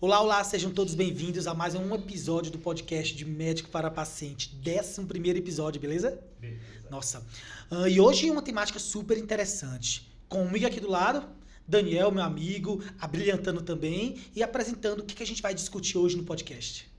Olá, olá, sejam todos bem-vindos a mais um episódio do podcast de Médico para Paciente, 11º episódio, beleza? Beleza. Nossa, e hoje uma temática super interessante. Comigo aqui do lado, Daniel, meu amigo, abrilhantando também e apresentando o que a gente vai discutir hoje no podcast.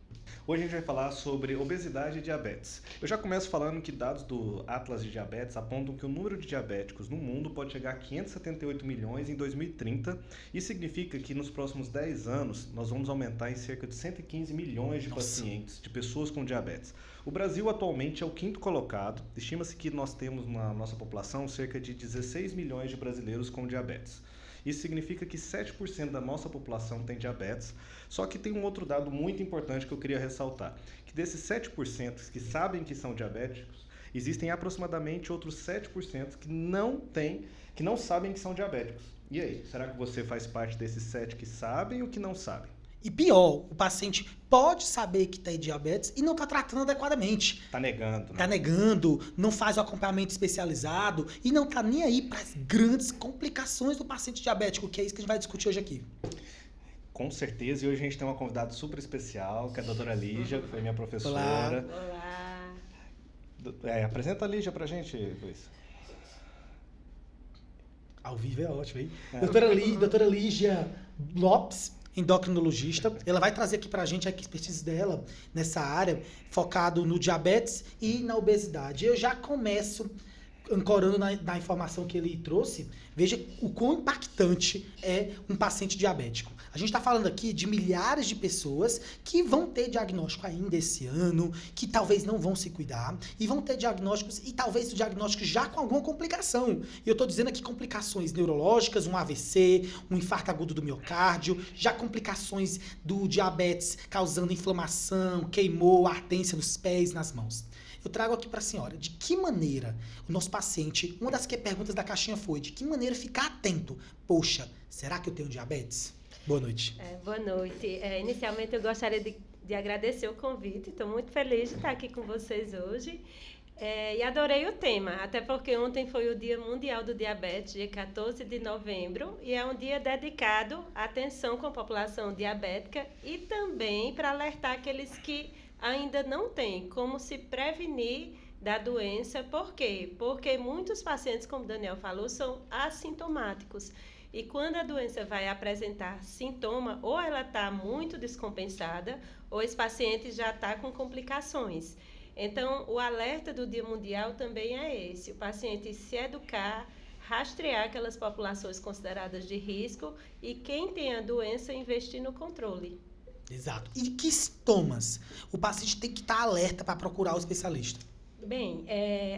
Hoje a gente vai falar sobre obesidade e diabetes. Eu já começo falando que dados do Atlas de Diabetes apontam que o número de diabéticos no mundo pode chegar a 578 milhões em 2030. Isso significa que nos próximos 10 anos nós vamos aumentar em cerca de 115 milhões de pacientes, de pessoas com diabetes. O Brasil atualmente é o 5º colocado. Estima-se que nós temos na nossa população cerca de 16 milhões de brasileiros com diabetes. Isso significa que 7% da nossa população tem diabetes, só que tem um outro dado muito importante que eu queria ressaltar, que desses 7% que sabem que são diabéticos, existem aproximadamente outros 7% que não sabem que são diabéticos. E aí, será que você faz parte desses 7 que sabem ou que não sabem? E pior, o paciente pode saber que tem diabetes e não está tratando adequadamente. Tá negando, né? Tá negando, não faz o acompanhamento especializado e não tá nem aí para as grandes complicações do paciente diabético, que é isso que a gente vai discutir hoje aqui. Com certeza, e hoje a gente tem uma convidada super especial, que é a doutora Lígia, que foi minha professora. Olá. Apresenta a Lígia pra gente, Luiz. Ao vivo é ótimo, hein? Doutora Lígia Lopes, endocrinologista, ela vai trazer aqui pra gente a expertise dela nessa área, focado no diabetes e na obesidade. Eu já começo ancorando na informação que ele trouxe. Veja o quão impactante é um paciente diabético. A gente está falando aqui de milhares de pessoas que vão ter diagnóstico ainda esse ano, que talvez não vão se cuidar, e vão ter diagnósticos, e talvez o diagnóstico já com alguma complicação. E eu estou dizendo aqui complicações neurológicas, um AVC, um infarto agudo do miocárdio, já complicações do diabetes causando inflamação, queimou, ardência nos pés, nas mãos. Eu trago aqui para a senhora, de que maneira o nosso paciente, uma das perguntas da caixinha foi, de que maneira ficar atento? Poxa, será que eu tenho diabetes? Boa noite. Boa noite. Inicialmente eu gostaria de agradecer o convite, estou muito feliz de estar aqui com vocês hoje e adorei o tema, até porque ontem foi o Dia Mundial do Diabetes, dia 14 de novembro, e é um dia dedicado à atenção com a população diabética e também para alertar aqueles que ainda não têm como se prevenir da doença. Por quê? Porque muitos pacientes, como o Daniel falou, são assintomáticos. E quando a doença vai apresentar sintoma, ou ela está muito descompensada, ou esse paciente já está com complicações. Então, o alerta do Dia Mundial também é esse: o paciente se educar, rastrear aquelas populações consideradas de risco e quem tem a doença investir no controle. Exato. E que sintomas o paciente tem que estar alerta para procurar o especialista? Bem,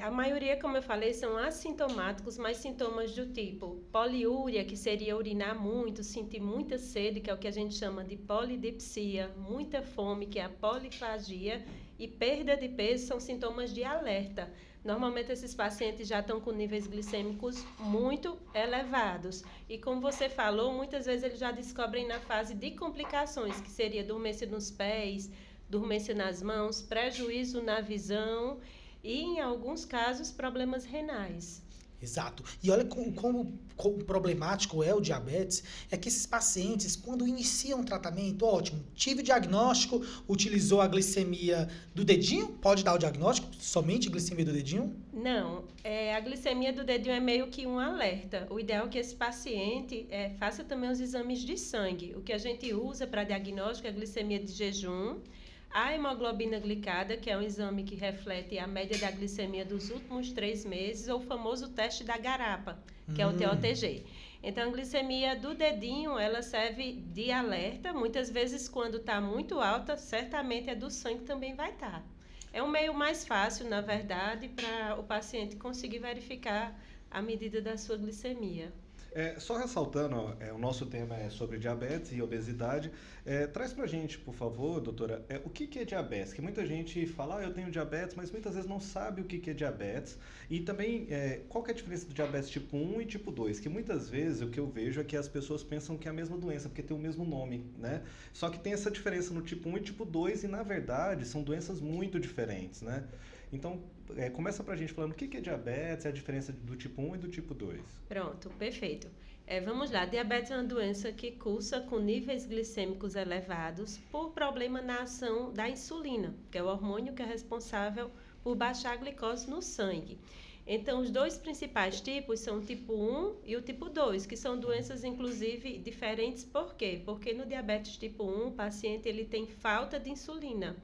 a maioria, como eu falei, são assintomáticos, mas sintomas do tipo poliúria, que seria urinar muito, sentir muita sede, que é o que a gente chama de polidipsia, muita fome, que é a polifagia, e perda de peso são sintomas de alerta. Normalmente esses pacientes já estão com níveis glicêmicos muito elevados. E como você falou, muitas vezes eles já descobrem na fase de complicações, que seria dormência nos pés, dormência nas mãos, prejuízo na visão e, em alguns casos, problemas renais. Exato. E olha como problemático é o diabetes, é que esses pacientes, quando iniciam o tratamento, ótimo, tive o diagnóstico, utilizou a glicemia do dedinho, pode dar o diagnóstico, somente glicemia do dedinho? Não, a glicemia do dedinho é meio que um alerta. O ideal é que esse paciente faça também os exames de sangue. O que a gente usa para diagnóstico é a glicemia de jejum, a hemoglobina glicada, que é um exame que reflete a média da glicemia dos últimos 3 meses, ou o famoso teste da garapa, que é o TOTG. Então, a glicemia do dedinho, ela serve de alerta. Muitas vezes, quando está muito alta, certamente a do sangue também vai estar. É um meio mais fácil, na verdade, para o paciente conseguir verificar a medida da sua glicemia. Só ressaltando, o nosso tema é sobre diabetes e obesidade. Traz pra gente, por favor, doutora, o que é diabetes? Que muita gente fala, eu tenho diabetes, mas muitas vezes não sabe o que é diabetes. E também, qual que é a diferença do diabetes tipo 1 e tipo 2? Que muitas vezes o que eu vejo é que as pessoas pensam que é a mesma doença, porque tem o mesmo nome, né? Só que tem essa diferença no tipo 1 e tipo 2 e, na verdade, são doenças muito diferentes, né? Então, começa pra gente falando o que é diabetes, a diferença do tipo 1 e do tipo 2. Pronto, perfeito. Vamos lá, diabetes é uma doença que cursa com níveis glicêmicos elevados por problema na ação da insulina, que é o hormônio que é responsável por baixar a glicose no sangue. Então, os dois principais tipos são o tipo 1 e o tipo 2, que são doenças, inclusive, diferentes. Por quê? Porque no diabetes tipo 1, o paciente ele tem falta de insulina.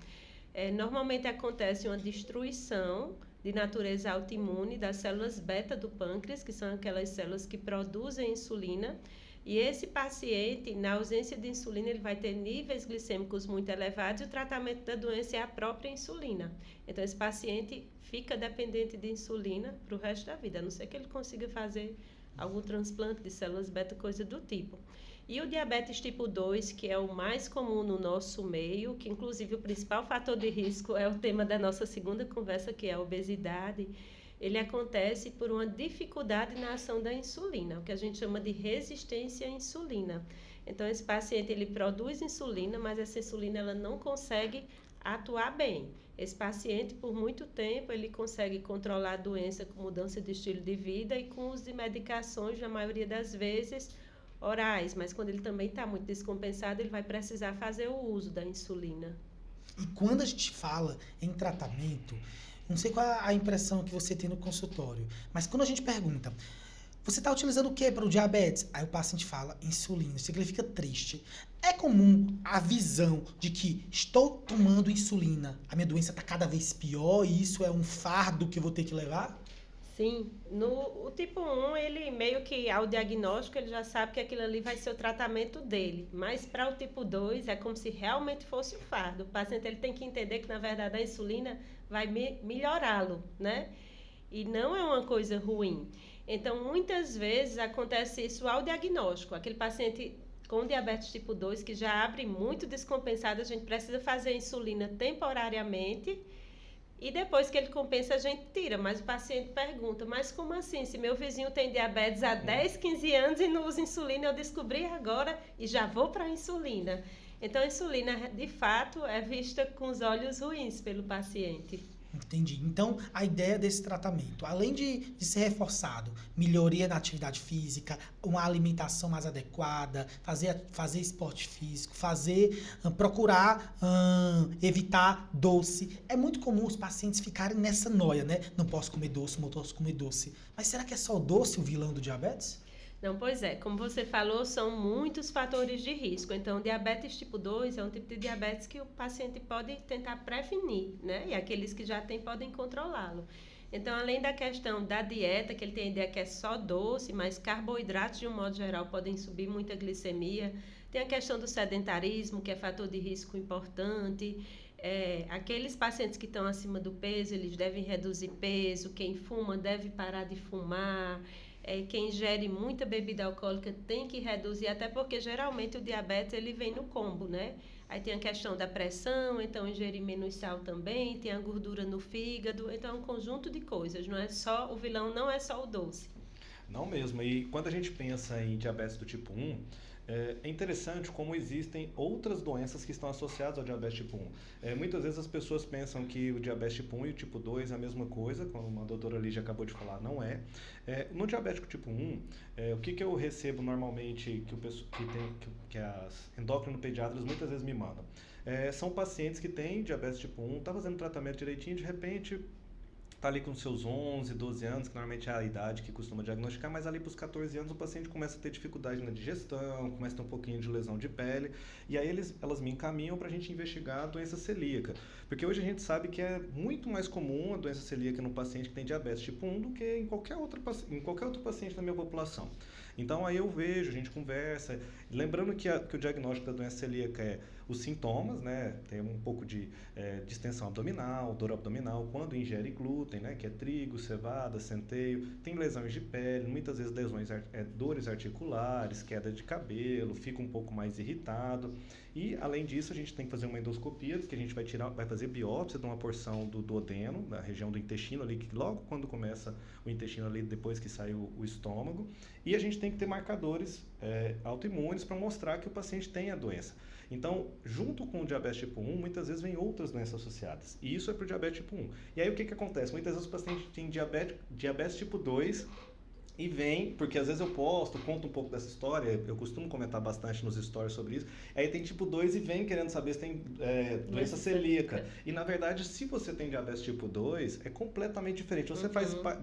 Normalmente acontece uma destruição de natureza autoimune das células beta do pâncreas, que são aquelas células que produzem insulina, e esse paciente, na ausência de insulina, ele vai ter níveis glicêmicos muito elevados e o tratamento da doença é a própria insulina. Então, esse paciente fica dependente de insulina para o resto da vida, a não ser que ele consiga fazer algum transplante de células beta, coisa do tipo. E o diabetes tipo 2, que é o mais comum no nosso meio, que inclusive o principal fator de risco é o tema da nossa segunda conversa, que é a obesidade, ele acontece por uma dificuldade na ação da insulina, o que a gente chama de resistência à insulina. Então, esse paciente ele produz insulina, mas essa insulina ela não consegue atuar bem. Esse paciente, por muito tempo, ele consegue controlar a doença com mudança de estilo de vida e com uso de medicações, na maioria das vezes, orais, mas quando ele também está muito descompensado, ele vai precisar fazer o uso da insulina. E quando a gente fala em tratamento, não sei qual a impressão que você tem no consultório, mas quando a gente pergunta, você está utilizando o que para o diabetes? Aí o paciente fala insulina, isso ele fica triste. É comum a visão de que estou tomando insulina, a minha doença está cada vez pior e isso é um fardo que eu vou ter que levar? Sim, o tipo 1, ele meio que ao diagnóstico, ele já sabe que aquilo ali vai ser o tratamento dele. Mas para o tipo 2, é como se realmente fosse o fardo. O paciente ele tem que entender que, na verdade, a insulina vai melhorá-lo, né? E não é uma coisa ruim. Então, muitas vezes acontece isso ao diagnóstico. Aquele paciente com diabetes tipo 2, que já abre muito descompensado, a gente precisa fazer a insulina temporariamente. E depois que ele compensa, a gente tira. Mas o paciente pergunta, mas como assim? Se meu vizinho tem diabetes há 10, 15 anos e não usa insulina, eu descobri agora e já vou para a insulina. Então, a insulina, de fato, é vista com os olhos ruins pelo paciente. Entendi. Então, a ideia desse tratamento, além de ser reforçado, melhoria na atividade física, uma alimentação mais adequada, fazer esporte físico, procurar evitar doce. É muito comum os pacientes ficarem nessa noia, né? Não posso comer doce, não posso comer doce. Mas será que é só o doce o vilão do diabetes? Não, pois é. Como você falou, são muitos fatores de risco. Então, diabetes tipo 2 é um tipo de diabetes que o paciente pode tentar prevenir, né? E aqueles que já têm podem controlá-lo. Então, além da questão da dieta, que ele tem a ideia que é só doce, mas carboidratos, de um modo geral, podem subir muita glicemia. Tem a questão do sedentarismo, que é fator de risco importante. Aqueles pacientes que estão acima do peso, eles devem reduzir peso. Quem fuma deve parar de fumar. Quem ingere muita bebida alcoólica tem que reduzir, até porque geralmente o diabetes ele vem no combo, né? Aí tem a questão da pressão, então ingerir menos sal também, tem a gordura no fígado, então é um conjunto de coisas, não é só, o vilão não é só o doce. Não mesmo, e quando a gente pensa em diabetes do tipo 1, é interessante como existem outras doenças que estão associadas ao diabetes tipo 1. Muitas vezes as pessoas pensam que o diabetes tipo 1 e o tipo 2 é a mesma coisa, como a doutora Lígia acabou de falar, não é. No diabético tipo 1, o que eu recebo normalmente que as endocrinopediatras muitas vezes me mandam? São pacientes que têm diabetes tipo 1, tá fazendo tratamento direitinho, de repente está ali com seus 11, 12 anos, que normalmente é a idade que costuma diagnosticar, mas ali para os 14 anos o paciente começa a ter dificuldade na digestão, começa a ter um pouquinho de lesão de pele, e aí elas me encaminham para a gente investigar a doença celíaca. Porque hoje a gente sabe que é muito mais comum a doença celíaca no paciente que tem diabetes tipo 1 do que em qualquer outro paciente da minha população. Então aí eu vejo, a gente conversa, lembrando que o diagnóstico da doença celíaca é os sintomas, né? Tem um pouco de distensão abdominal, dor abdominal, quando ingere glúten, né? Que é trigo, cevada, centeio, tem lesões de pele, muitas vezes dores articulares, queda de cabelo, fica um pouco mais irritado. E, além disso, a gente tem que fazer uma endoscopia, que a gente vai fazer biópsia de uma porção do duodeno, da região do intestino ali, que logo quando começa o intestino ali, depois que sai o estômago. E a gente tem que ter marcadores autoimunes para mostrar que o paciente tem a doença. Então, junto com o diabetes tipo 1, muitas vezes vem outras doenças associadas. E isso é para o diabetes tipo 1. E aí o que acontece? Muitas vezes o paciente tem diabetes tipo 2 e vem, porque às vezes eu conto um pouco dessa história, eu costumo comentar bastante nos stories sobre isso, aí tem tipo 2 e vem querendo saber se tem doença celíaca. E na verdade, se você tem diabetes tipo 2, é completamente diferente.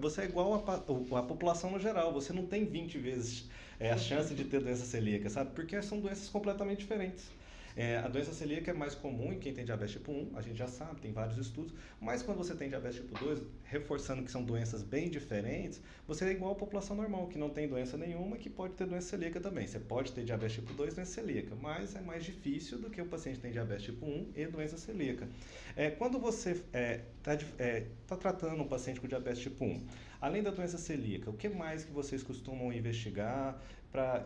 Você é igual a população no geral, você não tem 20 vezes a chance de ter doença celíaca, sabe? Porque são doenças completamente diferentes. A doença celíaca é mais comum em quem tem diabetes tipo 1, a gente já sabe, tem vários estudos, mas quando você tem diabetes tipo 2, reforçando que são doenças bem diferentes, você é igual à população normal, que não tem doença nenhuma, que pode ter doença celíaca também. Você pode ter diabetes tipo 2 e doença celíaca, mas é mais difícil do que o paciente que tem diabetes tipo 1 e doença celíaca. Quando você está tratando um paciente com diabetes tipo 1, além da doença celíaca, o que mais que vocês costumam investigar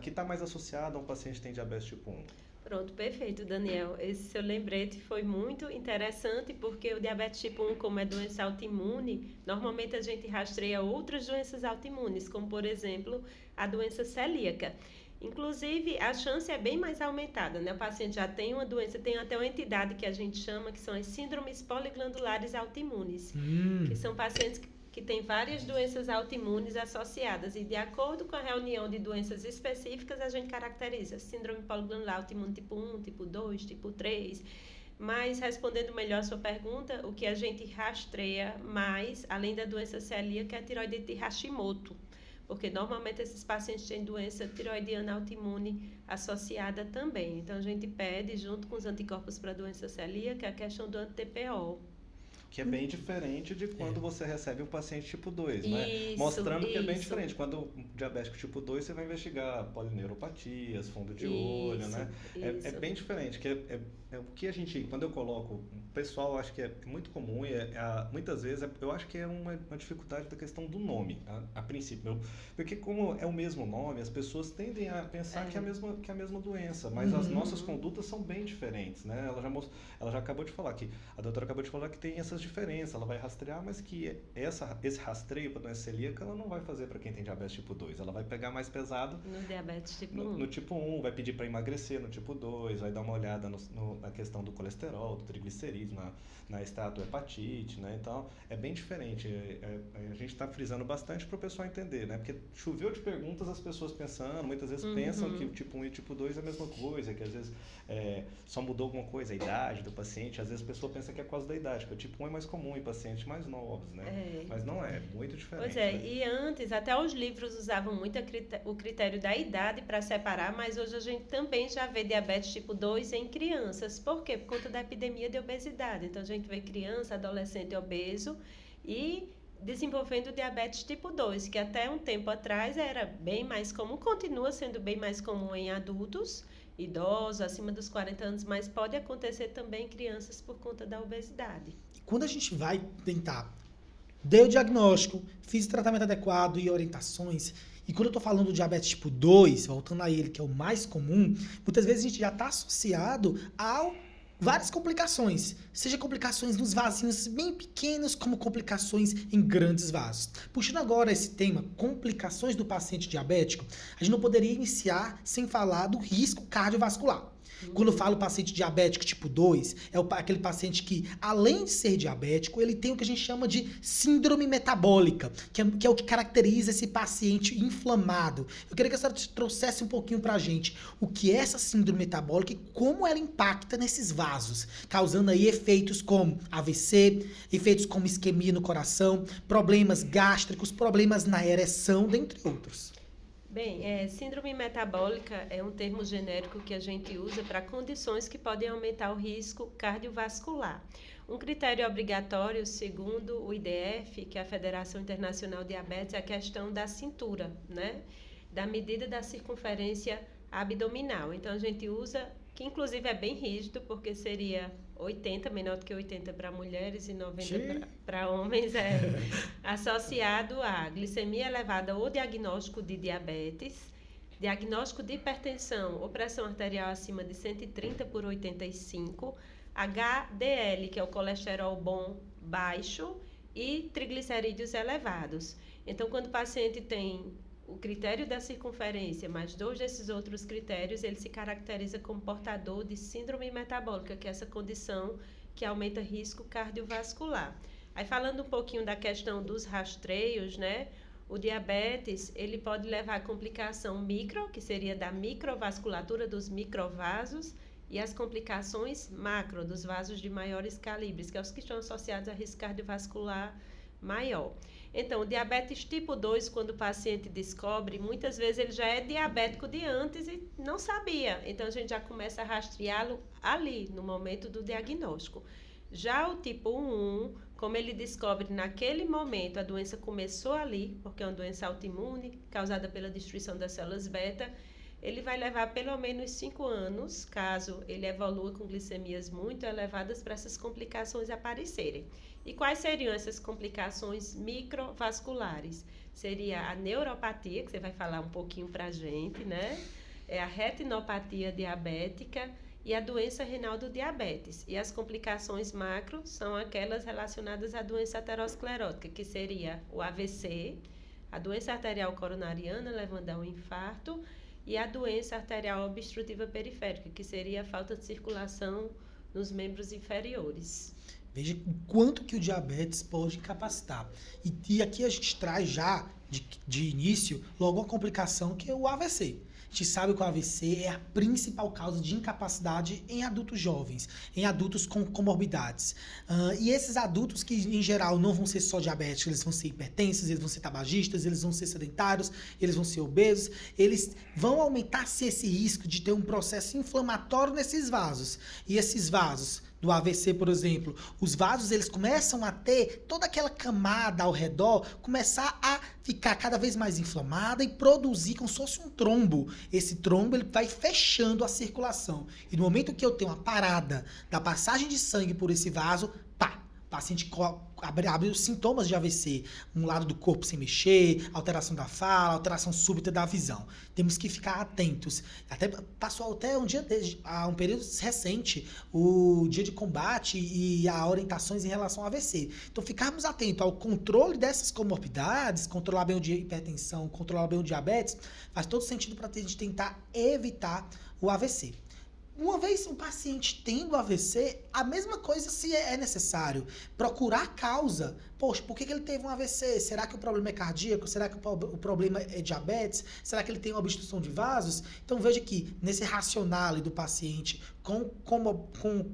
que está mais associado a um paciente que tem diabetes tipo 1? Pronto, perfeito, Daniel. Esse seu lembrete foi muito interessante, porque o diabetes tipo 1, como é doença autoimune, normalmente a gente rastreia outras doenças autoimunes, como, por exemplo, a doença celíaca. Inclusive, a chance é bem mais aumentada, né? O paciente já tem uma doença, tem até uma entidade que a gente chama, que são as síndromes poliglandulares autoimunes, que são pacientes que têm várias doenças autoimunes associadas, e de acordo com a reunião de doenças específicas, a gente caracteriza síndrome poliglandular autoimune tipo 1, tipo 2, tipo 3. Mas, respondendo melhor a sua pergunta, o que a gente rastreia mais, além da doença celíaca, é a tiroidite Hashimoto, porque normalmente esses pacientes têm doença tiroidiana autoimune associada também. Então, a gente pede, junto com os anticorpos para a doença celíaca, a questão do anti-TPO. Que é bem diferente de quando você recebe um paciente tipo 2, né? Mostrando que é bem diferente. Quando o diabético tipo 2, você vai investigar polineuropatias, fundo de olho, né? É bem diferente. O que a gente, quando eu coloco, o pessoal acha que é muito comum e muitas vezes eu acho que é uma dificuldade da questão do nome, a princípio. Porque como é o mesmo nome, as pessoas tendem a pensar que é a mesma doença, mas as nossas condutas são bem diferentes, né? Ela já acabou de falar que, a doutora acabou de falar que tem essas diferenças, ela vai rastrear, mas que esse rastreio para doença celíaca ela não vai fazer para quem tem diabetes tipo 2, ela vai pegar mais pesado no diabetes tipo 1. No tipo 1, vai pedir para emagrecer no tipo 2, vai dar uma olhada na questão do colesterol, do triglicerídeo, na esteatohepatite, né? Então, é bem diferente. A gente está frisando bastante para o pessoal entender, né? Porque choveu de perguntas as pessoas pensando, muitas vezes pensam que o tipo 1 e o tipo 2 é a mesma coisa, que às vezes só mudou alguma coisa, a idade do paciente, às vezes a pessoa pensa que é por causa da idade, porque o tipo 1 é mais comum em pacientes mais novos, né? Mas não é muito diferente. Pois é, né? E antes até os livros usavam muito o critério da idade para separar, mas hoje a gente também já vê diabetes tipo 2 em crianças. Por quê? Por conta da epidemia de obesidade. Então a gente vê criança, adolescente obeso e desenvolvendo diabetes tipo 2, que até um tempo atrás era bem mais comum, continua sendo bem mais comum em adultos, idosos, acima dos 40 anos, mas pode acontecer também em crianças por conta da obesidade. Quando a gente vai tentar dar o diagnóstico, fiz o tratamento adequado e orientações, e quando eu tô falando do diabetes tipo 2, voltando a ele, que é o mais comum, muitas vezes a gente já está associado a várias complicações, seja complicações nos vasinhos bem pequenos, como complicações em grandes vasos. Puxando agora esse tema, complicações do paciente diabético, a gente não poderia iniciar sem falar do risco cardiovascular. Quando eu falo paciente diabético tipo 2, é aquele paciente que, além de ser diabético, ele tem o que a gente chama de síndrome metabólica, que é o que caracteriza esse paciente inflamado. Eu queria que a senhora trouxesse um pouquinho pra gente o que é essa síndrome metabólica e como ela impacta nesses vasos, causando aí efeitos como AVC, efeitos como isquemia no coração, problemas gástricos, problemas na ereção, dentre outros. Bem, síndrome metabólica é um termo genérico que a gente usa para condições que podem aumentar o risco cardiovascular. Um critério obrigatório, segundo o IDF, que é a Federação Internacional de Diabetes, é a questão da cintura, né? Da medida da circunferência abdominal. Então, a gente usa, que inclusive é bem rígido, porque seria 80, menor do que 80 para mulheres e 90 para homens, associado a glicemia elevada ou diagnóstico de diabetes, diagnóstico de hipertensão ou pressão arterial acima de 130/85, HDL, que é o colesterol bom baixo, e triglicerídeos elevados. Então, quando o paciente tem o critério da circunferência, mais 2 desses outros critérios, ele se caracteriza como portador de síndrome metabólica, que é essa condição que aumenta risco cardiovascular. Aí falando um pouquinho da questão dos rastreios, né? O diabetes, ele pode levar a complicação micro, que seria da microvasculatura dos microvasos, e as complicações macro, dos vasos de maiores calibres, que são os que estão associados a risco cardiovascular maior. Então, o diabetes tipo 2, quando o paciente descobre, muitas vezes ele já é diabético de antes e não sabia. Então, a gente já começa a rastreá-lo ali, no momento do diagnóstico. Já o tipo 1, como ele descobre naquele momento, a doença começou ali, porque é uma doença autoimune, causada pela destruição das células beta, ele vai levar pelo menos 5 anos, caso ele evolua com glicemias muito elevadas, para essas complicações aparecerem. E quais seriam essas complicações microvasculares? Seria a neuropatia, que você vai falar um pouquinho para a gente, né? É a retinopatia diabética e a doença renal do diabetes. E as complicações macro são aquelas relacionadas à doença aterosclerótica, que seria o AVC, a doença arterial coronariana, levando a um infarto, e a doença arterial obstrutiva periférica, que seria a falta de circulação nos membros inferiores. Veja o quanto que o diabetes pode incapacitar. E aqui a gente traz já, de início, logo uma complicação que é o AVC. A gente sabe que o AVC é a principal causa de incapacidade em adultos jovens, em adultos com comorbidades. E esses adultos que, em geral, não vão ser só diabéticos, eles vão ser hipertensos, eles vão ser tabagistas, eles vão ser sedentários, eles vão ser obesos, eles vão aumentar-se esse risco de ter um processo inflamatório nesses vasos. E esses vasos do AVC, por exemplo, os vasos eles começam a ter toda aquela camada ao redor, começar a ficar cada vez mais inflamada e produzir como se fosse um trombo. Esse trombo ele vai fechando a circulação. E no momento que eu tenho uma parada da passagem de sangue por esse vaso, pá, o paciente abre os sintomas de AVC, um lado do corpo sem mexer, alteração da fala, alteração súbita da visão. Temos que ficar atentos. Passou até um período recente, o dia de combate e a orientações em relação ao AVC. Então, ficarmos atentos ao controle dessas comorbidades, controlar bem o hipertensão, controlar bem o diabetes, faz todo sentido para a gente tentar evitar o AVC. Uma vez um paciente tendo AVC, a mesma coisa se é necessário. Procurar a causa. Poxa, por que ele teve um AVC? Será que o problema é cardíaco? Será que o problema é diabetes? Será que ele tem uma obstrução de vasos? Então veja que nesse racional do paciente com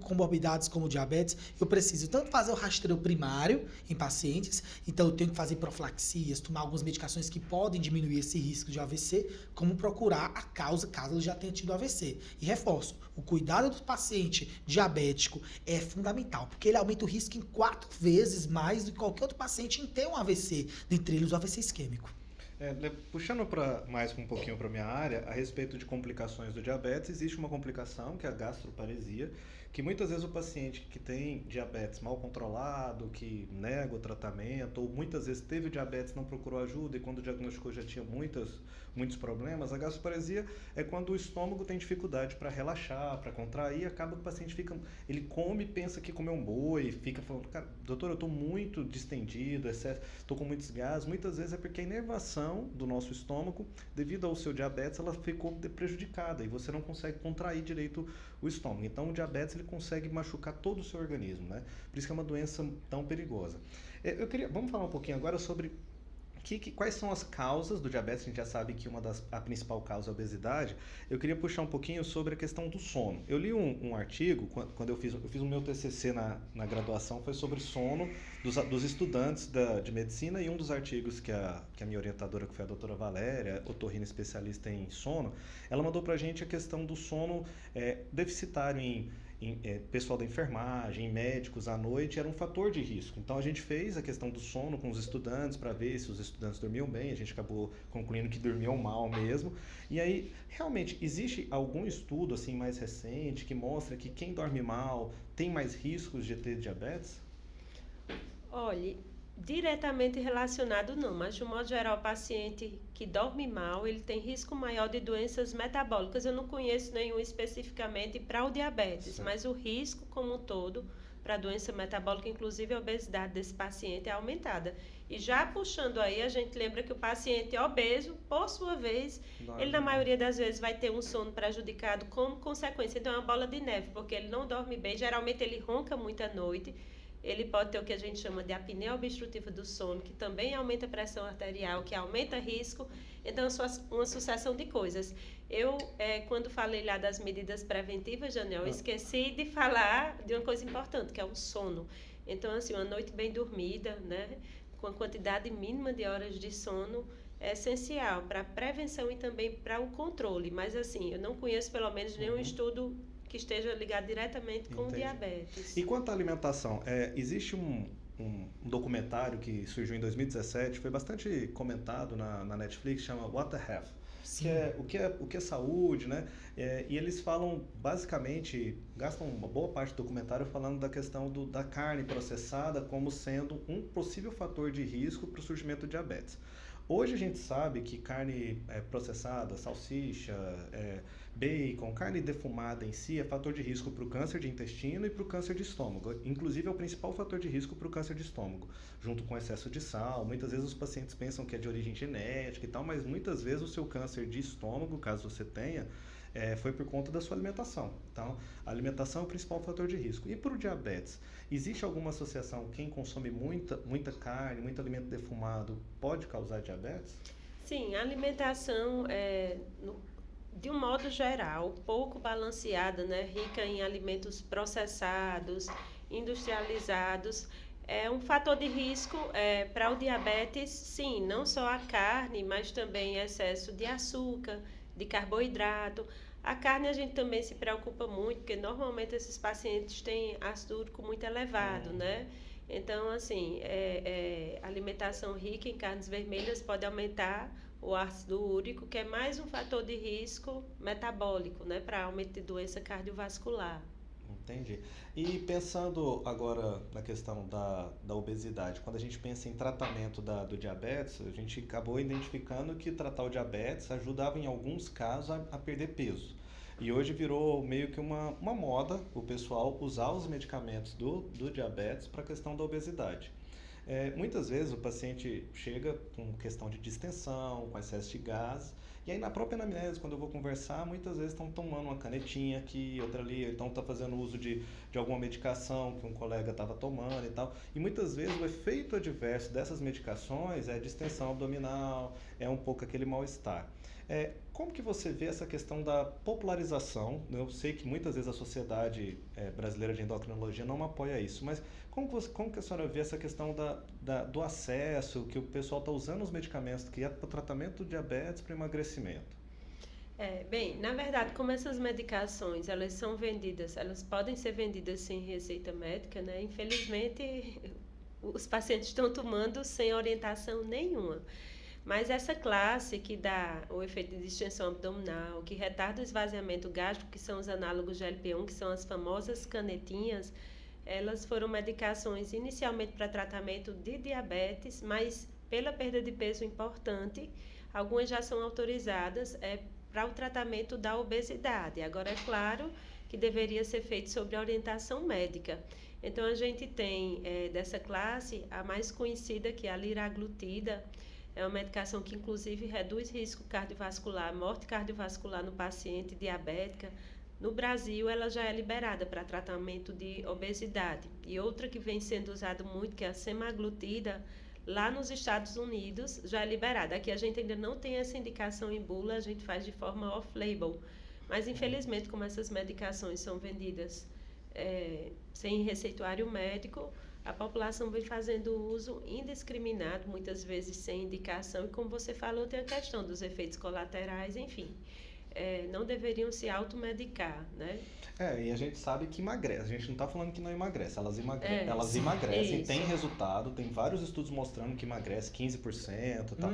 comorbidades como diabetes, eu preciso tanto fazer o rastreio primário em pacientes, então eu tenho que fazer profilaxias, tomar algumas medicações que podem diminuir esse risco de AVC, como procurar a causa caso ele já tenha tido AVC. E reforço, o cuidado do paciente diabético é fundamental, porque ele aumenta o risco em 4 vezes mais do que qualquer outro paciente em ter um AVC, dentre eles o AVC isquêmico. Puxando mais um pouquinho para a minha área, a respeito de complicações do diabetes, existe uma complicação que é a gastroparesia, que muitas vezes o paciente que tem diabetes mal controlado, que nega o tratamento, ou muitas vezes teve diabetes, não procurou ajuda e quando diagnosticou já tinha muitos problemas. A gastroparesia é quando o estômago tem dificuldade para relaxar, para contrair, acaba que o paciente ele come, pensa que comeu um boi, fica falando, cara, doutor, eu estou muito distendido, estou com muitos gases. Muitas vezes é porque a inervação do nosso estômago, devido ao seu diabetes, ela ficou prejudicada e você não consegue contrair direito o estômago. Então o diabetes ele consegue machucar todo o seu organismo, né? Por isso que é uma doença tão perigosa. Vamos falar um pouquinho agora sobre quais são as causas do diabetes. A gente já sabe que a principal causa é a obesidade. Eu queria puxar um pouquinho sobre a questão do sono. Eu li um artigo, quando eu fiz o meu TCC na graduação, foi sobre sono dos estudantes de medicina, e um dos artigos que a minha orientadora, que foi a doutora Valéria, otorrina especialista em sono, ela mandou pra gente a questão do sono deficitário em pessoal da enfermagem, médicos à noite, era um fator de risco. Então a gente fez a questão do sono com os estudantes para ver se os estudantes dormiam bem, a gente acabou concluindo que dormiam mal mesmo. E aí, realmente, existe algum estudo assim mais recente que mostra que quem dorme mal tem mais riscos de ter diabetes? Olhe, diretamente relacionado não, mas de um modo geral, o paciente que dorme mal, ele tem risco maior de doenças metabólicas. Eu não conheço nenhum especificamente para o diabetes, certo, mas o risco como um todo para a doença metabólica, inclusive a obesidade desse paciente é aumentada. E já puxando aí, a gente lembra que o paciente obeso, por sua vez, ele na maioria das vezes vai ter um sono prejudicado como consequência. Então é uma bola de neve, porque ele não dorme bem, geralmente ele ronca muito à noite. Ele pode ter o que a gente chama de apneia obstrutiva do sono, que também aumenta a pressão arterial, que aumenta risco. Então, uma sucessão de coisas. Eu, quando falei lá das medidas preventivas, Janel, esqueci de falar de uma coisa importante, que é o sono. Então, assim, uma noite bem dormida, né, com a quantidade mínima de horas de sono, é essencial para a prevenção e também para o controle. Mas, assim, eu não conheço, pelo menos, nenhum estudo que esteja ligado diretamente com o diabetes. E quanto à alimentação, existe um documentário que surgiu em 2017, foi bastante comentado na Netflix, chama What the Health, o que é saúde, né? E eles falam, basicamente, gastam uma boa parte do documentário falando da questão da carne processada como sendo um possível fator de risco para o surgimento de diabetes. Hoje a gente sabe que carne processada, salsicha, bacon, carne defumada em si é fator de risco para o câncer de intestino e para o câncer de estômago. Inclusive é o principal fator de risco para o câncer de estômago, junto com excesso de sal. Muitas vezes os pacientes pensam que é de origem genética e tal, mas muitas vezes o seu câncer de estômago, caso você tenha, foi por conta da sua alimentação. Então, a alimentação é o principal fator de risco. E para o diabetes, existe alguma associação? Quem consome muita carne, muito alimento defumado, pode causar diabetes? Sim, a alimentação, de um modo geral, pouco balanceada, né? Rica em alimentos processados, industrializados, é um fator de risco para o diabetes, sim, não só a carne, mas também excesso de açúcar, de carboidrato. A carne a gente também se preocupa muito, porque normalmente esses pacientes têm ácido úrico muito elevado, né? Então, assim, alimentação rica em carnes vermelhas pode aumentar o ácido úrico, que é mais um fator de risco metabólico, né? Para aumento de doença cardiovascular. Entendi. E pensando agora na questão da obesidade, quando a gente pensa em tratamento do diabetes, a gente acabou identificando que tratar o diabetes ajudava em alguns casos a perder peso. E hoje virou meio que uma moda o pessoal usar os medicamentos do diabetes para a questão da obesidade. Muitas vezes o paciente chega com questão de distensão, com excesso de gás, e aí na própria anamnese, quando eu vou conversar, muitas vezes estão tomando uma canetinha aqui, outra ali, então está fazendo uso de alguma medicação que um colega estava tomando e tal. E muitas vezes o efeito adverso dessas medicações é distensão abdominal, é um pouco aquele mal-estar. Como que você vê essa questão da popularização? Eu sei que muitas vezes a Sociedade Brasileira de Endocrinologia não apoia isso, mas como que a senhora vê essa questão do acesso, que o pessoal está usando os medicamentos que é para o tratamento do diabetes para emagrecimento? Bem, na verdade, como essas medicações, elas são vendidas, elas podem ser vendidas sem receita médica, né? Infelizmente, os pacientes estão tomando sem orientação nenhuma. Mas essa classe que dá o efeito de distensão abdominal, que retarda o esvaziamento gástrico, que são os análogos de GLP-1, que são as famosas canetinhas, elas foram medicações inicialmente para tratamento de diabetes, mas pela perda de peso importante, algumas já são autorizadas para o tratamento da obesidade. Agora, é claro que deveria ser feito sobre a orientação médica. Então, a gente tem dessa classe a mais conhecida, que é a liraglutida. É uma medicação que, inclusive, reduz risco cardiovascular, morte cardiovascular no paciente diabética. No Brasil, ela já é liberada para tratamento de obesidade. E outra que vem sendo usada muito, que é a semaglutida, lá nos Estados Unidos, já é liberada. Aqui a gente ainda não tem essa indicação em bula, a gente faz de forma off-label. Mas, infelizmente, como essas medicações são vendidas sem receituário médico, a população vem fazendo uso indiscriminado, muitas vezes sem indicação, e como você falou, tem a questão dos efeitos colaterais, enfim. Não deveriam se automedicar, né? E a gente sabe que emagrece, a gente não está falando que não emagrece, elas emagrecem, isso. Tem resultado, tem vários estudos mostrando que emagrece 15%, tá?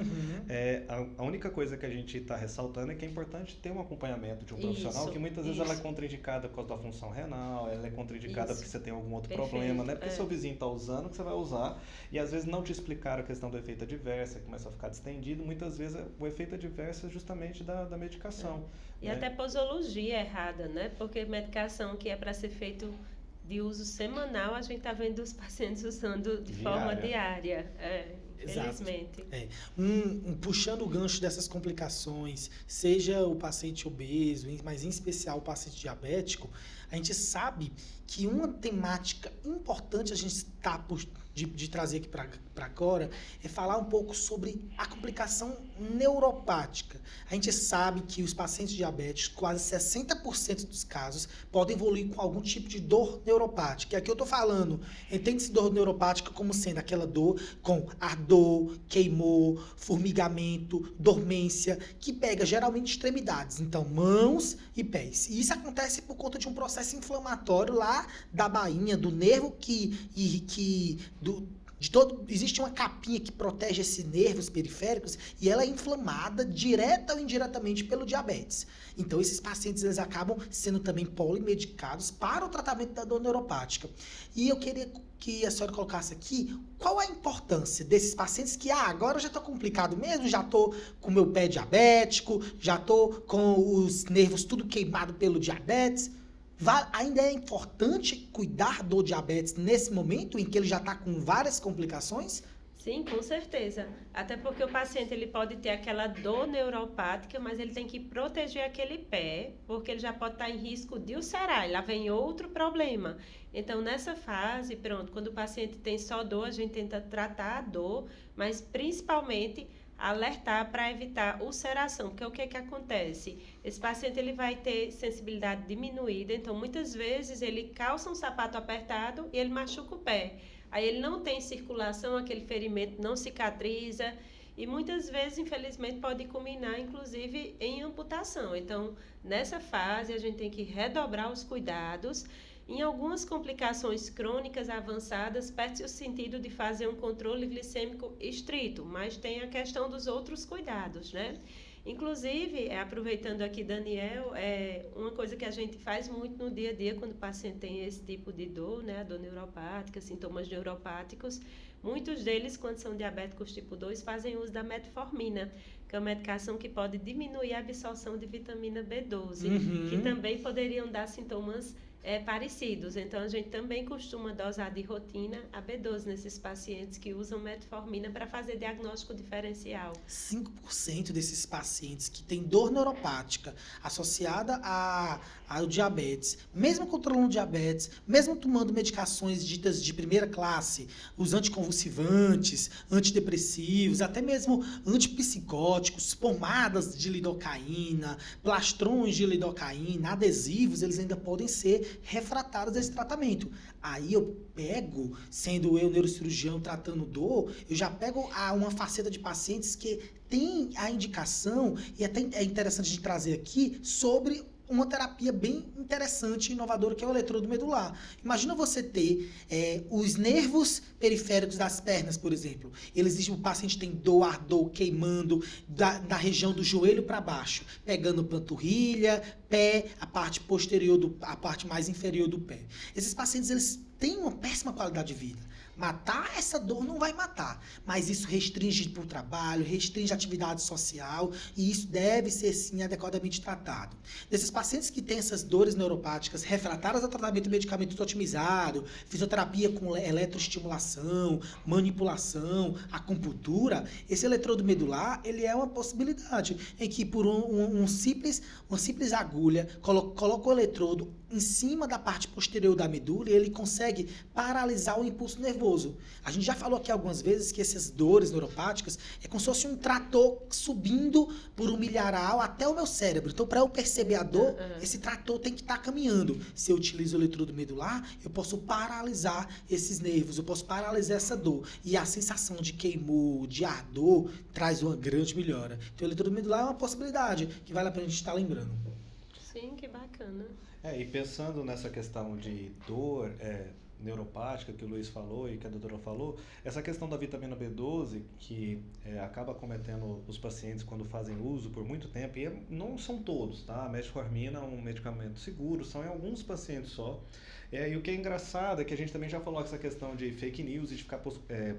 A única coisa que a gente está ressaltando é que é importante ter um acompanhamento de um profissional, que muitas vezes ela é contraindicada por causa da função renal, ela é contraindicada porque você tem algum outro problema, não é porque seu vizinho está usando que você vai usar, e às vezes não te explicaram a questão do efeito adverso, começa a ficar distendido, muitas vezes o efeito adverso é justamente da medicação. E até posologia errada, né? Porque medicação que é para ser feito de uso semanal, a gente está vendo os pacientes usando de forma diária. Felizmente. Puxando o gancho dessas complicações, seja o paciente obeso, mas em especial o paciente diabético, a gente sabe que uma temática importante a gente está de trazer aqui para agora é falar um pouco sobre a complicação neuropática. A gente sabe que os pacientes diabéticos, quase 60% dos casos, podem evoluir com algum tipo de dor neuropática. E aqui eu estou falando, entende-se dor neuropática como sendo aquela dor com ardor, queimor, formigamento, dormência, que pega geralmente extremidades, então mãos e pés. E isso acontece por conta de um processo inflamatório lá da bainha, do nervo existe uma capinha que protege esses nervos periféricos e ela é inflamada direta ou indiretamente pelo diabetes. Então, esses pacientes eles acabam sendo também polimedicados para o tratamento da dor neuropática. E eu queria que a senhora colocasse aqui qual a importância desses pacientes que, agora eu já estou complicado mesmo, já estou com o meu pé diabético, já estou com os nervos tudo queimado pelo diabetes. Ainda é importante cuidar do diabetes nesse momento em que ele já está com várias complicações? Sim, com certeza. Até porque o paciente ele pode ter aquela dor neuropática, mas ele tem que proteger aquele pé, porque ele já pode estar em risco de ulcerar. E lá vem outro problema. Então, nessa fase, quando o paciente tem só dor, a gente tenta tratar a dor, mas principalmente alertar para evitar ulceração, porque o que acontece? Esse paciente ele vai ter sensibilidade diminuída, então muitas vezes ele calça um sapato apertado e ele machuca o pé. Aí ele não tem circulação, aquele ferimento não cicatriza e muitas vezes, infelizmente, pode culminar inclusive em amputação. Então, nessa fase a gente tem que redobrar os cuidados. Em algumas complicações crônicas avançadas, perde-se o sentido de fazer um controle glicêmico estrito, mas tem a questão dos outros cuidados, né? Inclusive, aproveitando aqui, Daniel, uma coisa que a gente faz muito no dia a dia quando o paciente tem esse tipo de dor, né? A dor neuropática, sintomas neuropáticos, muitos deles, quando são diabéticos tipo 2, fazem uso da metformina, que é uma medicação que pode diminuir a absorção de vitamina B12, que também poderiam dar sintomas parecidos. Então, a gente também costuma dosar de rotina a B12 nesses pacientes que usam metformina para fazer diagnóstico diferencial. 5% desses pacientes que têm dor neuropática associada ao diabetes, mesmo controlando diabetes, mesmo tomando medicações ditas de primeira classe, os anticonvulsivantes, antidepressivos, até mesmo antipsicóticos, pomadas de lidocaína, plastrões de lidocaína, adesivos, eles ainda podem ser refratários a esse tratamento. Aí eu pego, sendo eu neurocirurgião tratando dor, eu já pego uma faceta de pacientes que tem a indicação, e até é interessante de trazer aqui, sobre uma terapia bem interessante e inovadora, que é o eletrodo medular. Imagina você ter os nervos periféricos das pernas, por exemplo. O paciente tem dor, ardor, queimando da região do joelho para baixo, pegando panturrilha, pé, a parte posterior, a parte mais inferior do pé. Esses pacientes, eles têm uma péssima qualidade de vida. Matar essa dor não vai matar, mas isso restringe para o trabalho, restringe a atividade social e isso deve ser, sim, adequadamente tratado. Desses pacientes que têm essas dores neuropáticas refratárias a tratamento medicamentoso otimizado, fisioterapia com eletroestimulação, manipulação, acupuntura, esse eletrodo medular, ele é uma possibilidade em que por uma simples agulha, coloca o eletrodo em cima da parte posterior da medula e ele consegue paralisar o impulso nervoso. A gente já falou aqui algumas vezes que essas dores neuropáticas é como se fosse um trator subindo por um milharal até o meu cérebro. Então, para eu perceber a dor, esse trator tem que estar caminhando. Se eu utilizo o eletrodo medular, eu posso paralisar esses nervos, eu posso paralisar essa dor. E a sensação de queimor, de ardor, traz uma grande melhora. Então, o eletrodo medular é uma possibilidade que vale a pena a gente estar lembrando. Sim, que bacana. E pensando nessa questão de dor, neuropática que o Luiz falou e que a doutora falou, essa questão da vitamina B12, que acaba acometendo os pacientes quando fazem uso por muito tempo, e não são todos, tá? A metformina é um medicamento seguro, são em alguns pacientes só. E o que é engraçado é que a gente também já falou essa questão de fake news e de ficar...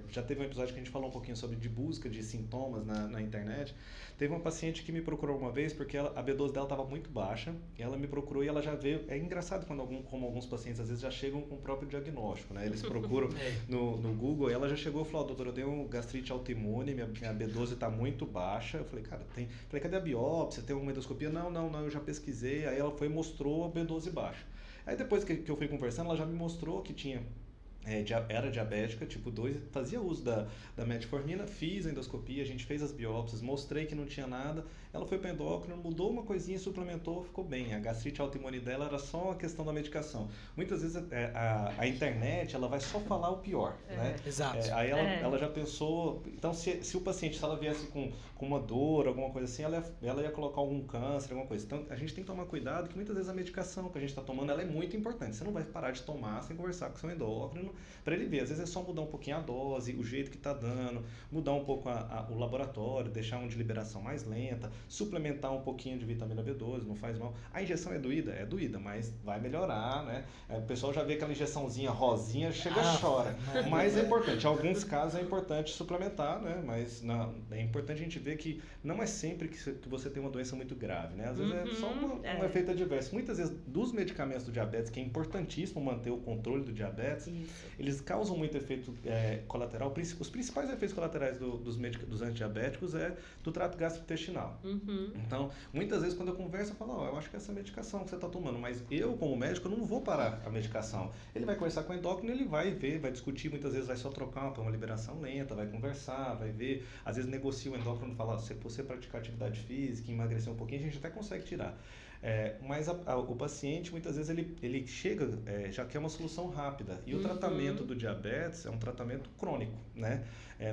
já teve um episódio que a gente falou um pouquinho sobre de busca de sintomas na internet. Teve uma paciente que me procurou uma vez porque a B12 dela estava muito baixa, e ela me procurou e ela já veio... É engraçado como alguns pacientes às vezes já chegam com o próprio diagnóstico, né? Eles procuram no Google e ela já chegou e falou, doutora, eu tenho gastrite autoimune, minha B12 está muito baixa. Eu falei, cara, falei, cadê a biópsia? Tem uma endoscopia? Não, eu já pesquisei. Aí ela foi e mostrou a B12 baixa. Aí depois que eu fui conversando, ela já me mostrou que tinha era diabética, tipo 2, fazia uso da metformina, fiz a endoscopia, a gente fez as biópsias, mostrei que não tinha nada, ela foi para endócrino, mudou uma coisinha, suplementou, ficou bem. A gastrite autoimune dela era só a questão da medicação. Muitas vezes a internet, ela vai só falar o pior, né? Exato. Aí ela já pensou, então se o paciente, se ela viesse com uma dor, alguma coisa assim, ela ia colocar algum câncer, alguma coisa. Então a gente tem que tomar cuidado que muitas vezes a medicação que a gente está tomando, ela é muito importante. Você não vai parar de tomar sem conversar com o seu endócrino para ele ver. Às vezes é só mudar um pouquinho a dose, o jeito que está dando, mudar um pouco o laboratório, deixar um de liberação mais lenta, suplementar um pouquinho de vitamina B12, não faz mal. A injeção é doída, mas vai melhorar, né? O pessoal já vê aquela injeçãozinha rosinha, chega e chora. Mas é importante, em alguns casos é importante suplementar, né? Mas é importante a gente ver que não é sempre que você tem uma doença muito grave, né? Às vezes é só um efeito adverso. Muitas vezes, dos medicamentos do diabetes, que é importantíssimo manter o controle do diabetes, eles causam muito efeito colateral. Os principais efeitos colaterais dos antidiabéticos é do trato gastrointestinal. Então, muitas vezes quando eu converso, eu falo, eu acho que essa medicação que você está tomando, mas eu, como médico, eu não vou parar a medicação. Ele vai conversar com o endócrino, ele vai ver, vai discutir, muitas vezes vai só trocar para uma liberação lenta, vai conversar, vai ver, às vezes negocia o endócrino, fala, se você praticar atividade física, emagrecer um pouquinho, a gente até consegue tirar. Mas o paciente, muitas vezes, ele chega, já quer uma solução rápida. E o tratamento do diabetes é um tratamento crônico, né?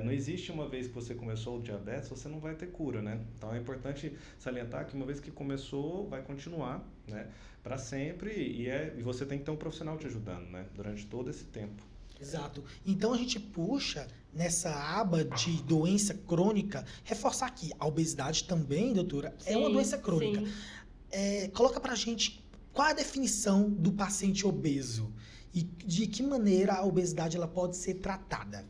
Não existe uma vez que você começou o diabetes, você não vai ter cura, né? Então, é importante salientar que uma vez que começou, vai continuar, né? Para sempre, e você tem que ter um profissional te ajudando, né? Durante todo esse tempo. Exato. Então a gente puxa nessa aba de doença crônica, reforçar aqui, a obesidade também, doutora, é uma doença crônica. Coloca pra gente qual a definição do paciente obeso e de que maneira a obesidade ela pode ser tratada.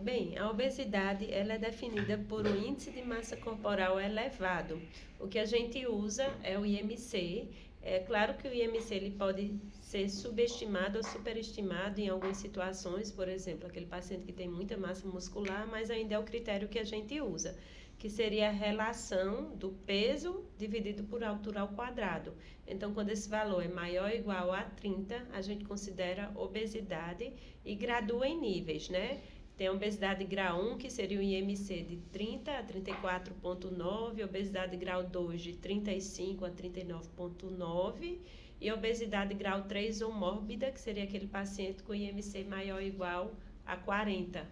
Bem, a obesidade ela é definida por um índice de massa corporal elevado. O que a gente usa é o IMC. É claro que o IMC ele pode ser subestimado ou superestimado em algumas situações, por exemplo, aquele paciente que tem muita massa muscular, mas ainda é o critério que a gente usa, que seria a relação do peso dividido por altura ao quadrado. Então, quando esse valor é maior ou igual a 30, a gente considera obesidade e gradua em níveis, né? Tem a obesidade grau 1, que seria o IMC de 30 a 34,9, obesidade grau 2 de 35 a 39,9 e obesidade grau 3 ou mórbida, que seria aquele paciente com IMC maior ou igual a 40.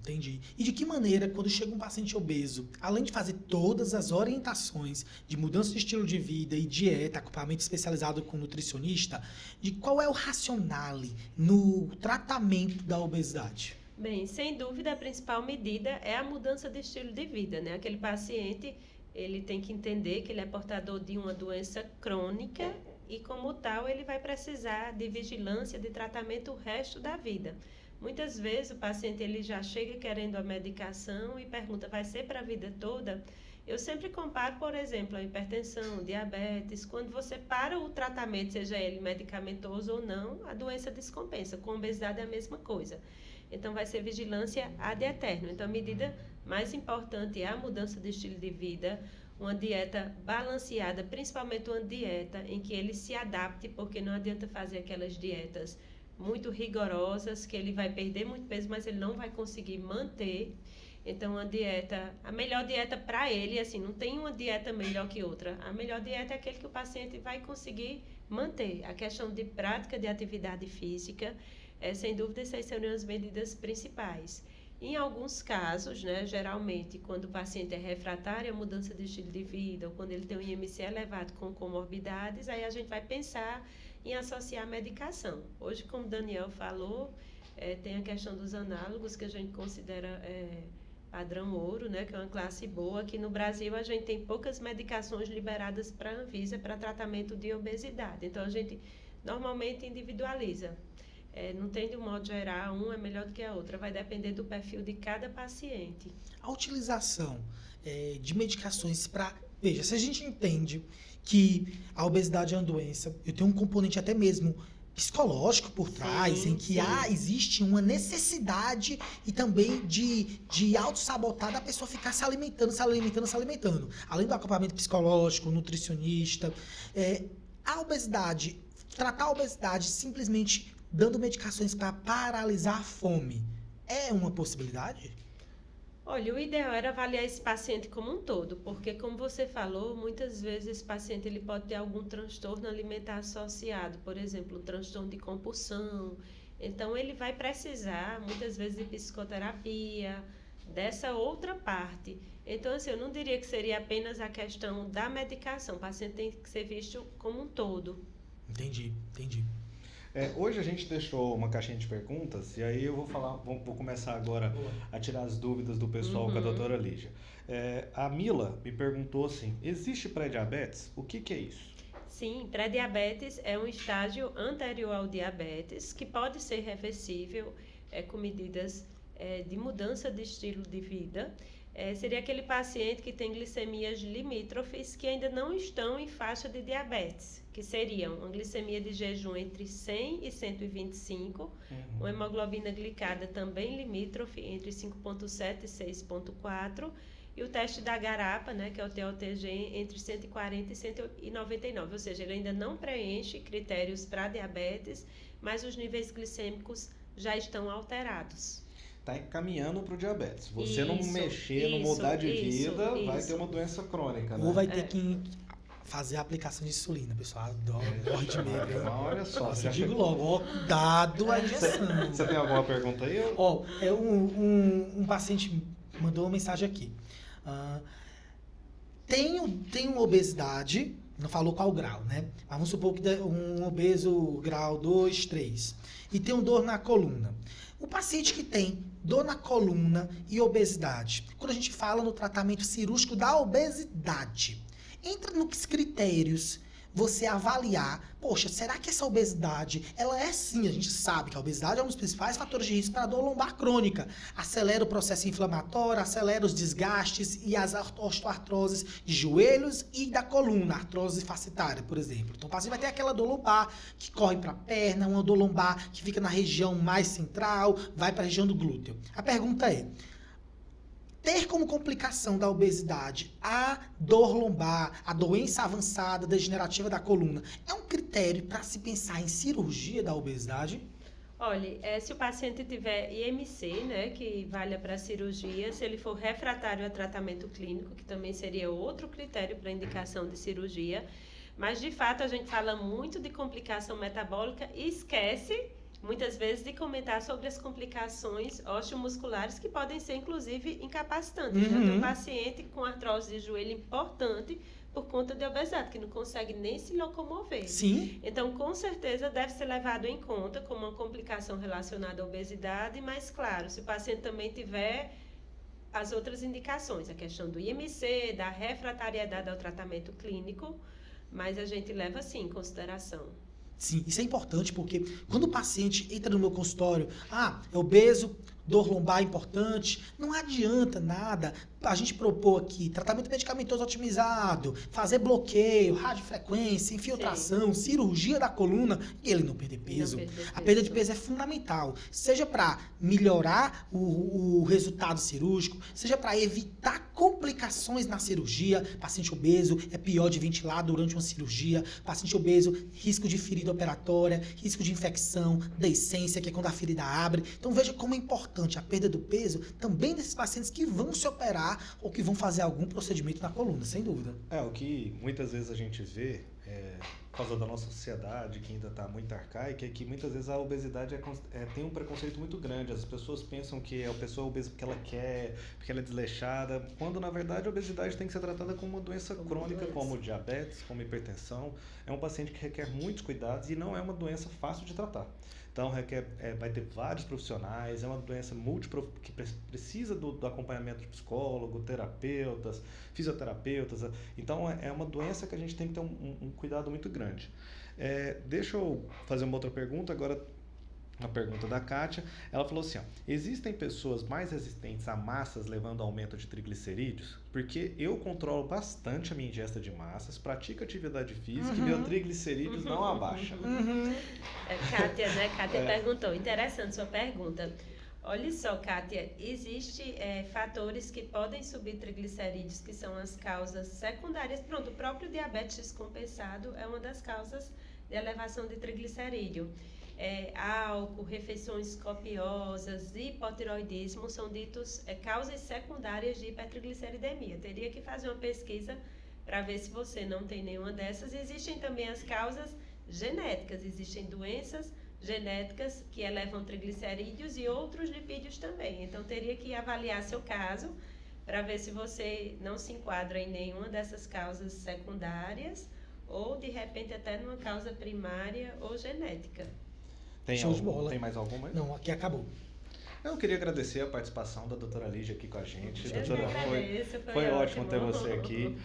Entendi. E de que maneira, quando chega um paciente obeso, além de fazer todas as orientações de mudança de estilo de vida e dieta, acompanhamento especializado com nutricionista, de qual é o racionale no tratamento da obesidade? Bem, sem dúvida, a principal medida é a mudança de estilo de vida, né? Aquele paciente, ele tem que entender que ele é portador de uma doença crônica e, como tal, ele vai precisar de vigilância, de tratamento o resto da vida. Muitas vezes o paciente ele já chega querendo a medicação e pergunta, vai ser para a vida toda? Eu sempre comparo, por exemplo, a hipertensão, diabetes. Quando você para o tratamento, seja ele medicamentoso ou não, a doença descompensa. Com obesidade é a mesma coisa. Então, vai ser vigilância ad eterno. Então, a medida mais importante é a mudança de estilo de vida, uma dieta balanceada, principalmente uma dieta em que ele se adapte, porque não adianta fazer aquelas dietas muito rigorosas, que ele vai perder muito peso, mas ele não vai conseguir manter. Então, a melhor dieta para ele, assim, não tem uma dieta melhor que outra. A melhor dieta é aquele que o paciente vai conseguir manter. A questão de prática de atividade física, sem dúvida, essas seriam as medidas principais. Em alguns casos, né, geralmente, quando o paciente é refratário à mudança de estilo de vida, ou quando ele tem um IMC elevado com comorbidades, aí a gente vai pensar em associar a medicação. Hoje, como o Daniel falou, tem a questão dos análogos, que a gente considera padrão ouro, né, que é uma classe boa. Aqui no Brasil, a gente tem poucas medicações liberadas para a Anvisa para tratamento de obesidade. Então, a gente normalmente individualiza. Não tem, de um modo geral, uma é melhor do que a outra. Vai depender do perfil de cada paciente. A utilização de medicações para... Veja, se a gente entende que a obesidade é uma doença, eu tenho um componente até mesmo psicológico por trás, Sim, em que sim. Existe uma necessidade e também de auto-sabotar da pessoa ficar se alimentando. Além do acompanhamento psicológico, nutricionista, a obesidade, tratar a obesidade simplesmente dando medicações para paralisar a fome, é uma possibilidade? Olha, o ideal era avaliar esse paciente como um todo, porque, como você falou, muitas vezes esse paciente ele pode ter algum transtorno alimentar associado, por exemplo, um transtorno de compulsão. Então, ele vai precisar, muitas vezes, de psicoterapia, dessa outra parte. Então, assim, eu não diria que seria apenas a questão da medicação, o paciente tem que ser visto como um todo. Entendi. Hoje a gente deixou uma caixinha de perguntas e aí eu vou começar agora a tirar as dúvidas do pessoal com a doutora Lígia. A Mila me perguntou assim, existe pré-diabetes? O que é isso? Sim, pré-diabetes é um estágio anterior ao diabetes que pode ser reversível com medidas de mudança de estilo de vida. Seria aquele paciente que tem glicemias limítrofes que ainda não estão em faixa de diabetes, que seriam uma glicemia de jejum entre 100 e 125, uma hemoglobina glicada também limítrofe entre 5,7 e 6,4, e o teste da garapa, né, que é o TOTG, entre 140 e 199, ou seja, ele ainda não preenche critérios para diabetes, mas os níveis glicêmicos já estão alterados. Está caminhando para o diabetes. Você não Isso, mexer, não isso, mudar de isso, vida, vai isso. ter uma doença crônica, né? Ou vai ter que fazer a aplicação de insulina, pessoal. Morre de medo. Mas olha só. Nossa, eu digo logo, ó, cuidado a injeção. Você tem alguma pergunta aí? Ó, um paciente mandou uma mensagem aqui. Tenho obesidade, não falou qual grau, né? Mas vamos supor que um obeso grau 2, 3. E tem dor na coluna. O paciente que tem dor na coluna e obesidade, quando a gente fala no tratamento cirúrgico da obesidade, entra nos critérios você avaliar, poxa, será que essa obesidade, ela é sim, a gente sabe que a obesidade é um dos principais fatores de risco para a dor lombar crônica, acelera o processo inflamatório, acelera os desgastes e as osteoartroses de joelhos e da coluna, artrose facetária, por exemplo. Então o paciente vai ter aquela dor lombar que corre para a perna, uma dor lombar que fica na região mais central, vai para a região do glúteo. A pergunta é, ter como complicação da obesidade a dor lombar, a doença avançada degenerativa da coluna, é um critério para se pensar em cirurgia da obesidade? Olha, se o paciente tiver IMC, né, que valha para cirurgia, se ele for refratário a tratamento clínico, que também seria outro critério para indicação de cirurgia, mas de fato a gente fala muito de complicação metabólica e esquece muitas vezes de comentar sobre as complicações osteomusculares que podem ser inclusive incapacitantes. Já tem um paciente com artrose de joelho importante por conta de obesidade, que não consegue nem se locomover. Sim. Então, com certeza, deve ser levado em conta como uma complicação relacionada à obesidade, mas, claro, se o paciente também tiver as outras indicações, a questão do IMC, da refratariedade ao tratamento clínico, mas a gente leva, sim, em consideração. Sim, isso é importante porque quando o paciente entra no meu consultório, é obeso, dor lombar importante, não adianta nada a gente propor aqui tratamento medicamentoso otimizado, fazer bloqueio, radiofrequência, infiltração, cirurgia da coluna e ele não perder peso. A perda de peso é fundamental, seja para melhorar o resultado cirúrgico, seja para evitar complicações na cirurgia. Paciente obeso é pior de ventilar durante uma cirurgia, paciente obeso, risco de ferida operatória, risco de infecção, deiscência, que é quando a ferida abre. Então veja como é importante a perda do peso também desses pacientes que vão se operar ou que vão fazer algum procedimento na coluna, sem dúvida. O que muitas vezes a gente vê por causa da nossa sociedade, que ainda está muito arcaica, é que muitas vezes a obesidade tem um preconceito muito grande. As pessoas pensam que a pessoa é obesa porque ela quer, porque ela é desleixada, quando na verdade a obesidade tem que ser tratada como uma doença crônica, como diabetes, como hipertensão. É um paciente que requer muitos cuidados e não é uma doença fácil de tratar. Então vai ter vários profissionais, é uma doença que precisa do acompanhamento de psicólogo, terapeutas, fisioterapeutas. Então é uma doença que a gente tem que ter um cuidado muito grande. Deixa eu fazer uma outra pergunta agora. Uma pergunta da Kátia, ela falou assim, ó, existem pessoas mais resistentes a massas levando ao aumento de triglicerídeos? Porque eu controlo bastante a minha ingesta de massas, pratico atividade física e meu triglicerídeos não abaixa. Kátia, né? Kátia perguntou, interessante sua pergunta. Olha só, Kátia, existem fatores que podem subir triglicerídeos, que são as causas secundárias. Pronto, o próprio diabetes descompensado é uma das causas de elevação de triglicerídeo. Álcool, refeições copiosas, hipotiroidismo são ditos causas secundárias de hipertrigliceridemia. Teria que fazer uma pesquisa para ver se você não tem nenhuma dessas. Existem também as causas genéticas, existem doenças genéticas que elevam triglicerídeos e outros lipídios também. Então teria que avaliar seu caso para ver se você não se enquadra em nenhuma dessas causas secundárias ou de repente até numa causa primária ou genética. Show de bola. Tem mais alguma aí? Não, aqui acabou. Eu queria agradecer a participação da doutora Lígia aqui com a gente. Doutora, foi ótimo ter você aqui.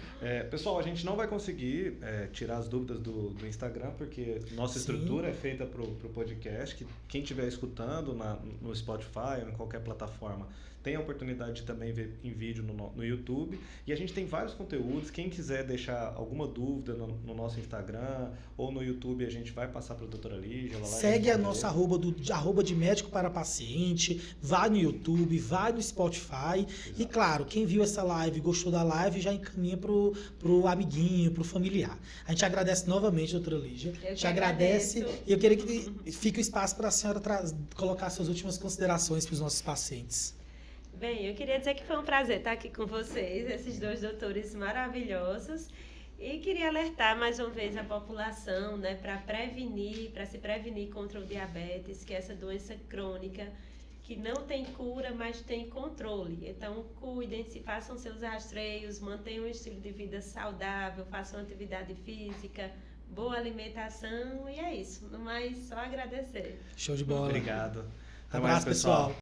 Pessoal, a gente não vai conseguir tirar as dúvidas do Instagram, porque nossa estrutura é feita para o podcast, que quem estiver escutando no Spotify ou em qualquer plataforma tem a oportunidade de também ver em vídeo no YouTube. E a gente tem vários conteúdos. Quem quiser deixar alguma dúvida no nosso Instagram ou no YouTube, a gente vai passar para a doutora Lígia. Ela vai Segue a nossa arroba de médico para paciente, vai no YouTube, vai no Spotify. Exato. E claro, quem viu essa live, gostou da live, já encaminha pro amiguinho, pro familiar. A gente agradece novamente, doutora Lígia. Eu te agradece. E eu queria que fique o espaço para a senhora colocar suas últimas considerações para os nossos pacientes. Bem, eu queria dizer que foi um prazer estar aqui com vocês, esses dois doutores maravilhosos, e queria alertar mais uma vez a população, né, para se prevenir contra o diabetes, que é essa doença crônica que não tem cura, mas tem controle. Então, cuidem-se, façam seus rastreios, mantenham um estilo de vida saudável, façam atividade física, boa alimentação, e é isso. No mais, só agradecer. Show de bola. Obrigado. Abraço, pessoal.